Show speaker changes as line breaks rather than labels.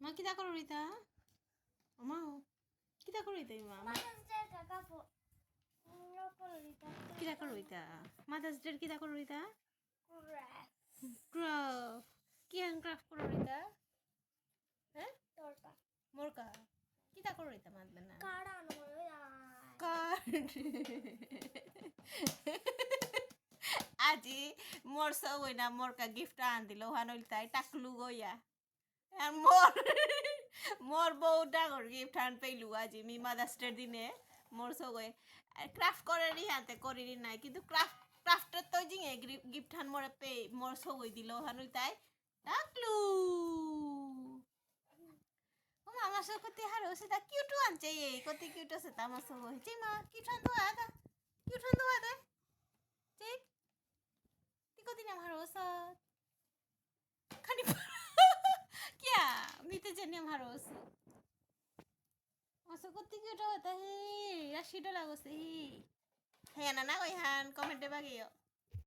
মা কিতা করো রিতা মা কিতা করো রিতা মা কিতা করো রিতা মাদার্স ডে কিতা করো রিতা ক্রাফট কি হ্যান্ডক্রাফট করো রিতা হ্যাঁ মোরকা কিতা করো রিতা মাদবে না আজি মোর সব ওই না মোরকা গিফট আন দিল ওহান তাই টাকলু গইয়া মোর মোর বউ ডাঙর গিফট আন পেলু আজি মি মাদার্স ডে দিনে মোর সগই ক্রাফট করে নি হাতে করিনি নাই কিন্তু ক্রাফটের তো জিঙে গিফট আন মোরে পে মোর সগই দিল ওহান তাই টাকলু আমার সব কতি হারো সেটা কিউটু আনছে এই কতি কিউট আছে তা আমার সব হয়েছে মা কিউট আন তো আদা কিউট আন তো আদা ঠিক ती कधी नाही मारोस खाली क्या मी ते जन्य मारोस असं कधी किट होता हे राशीड लागोस हे ना ना गई हान कमेंट बागे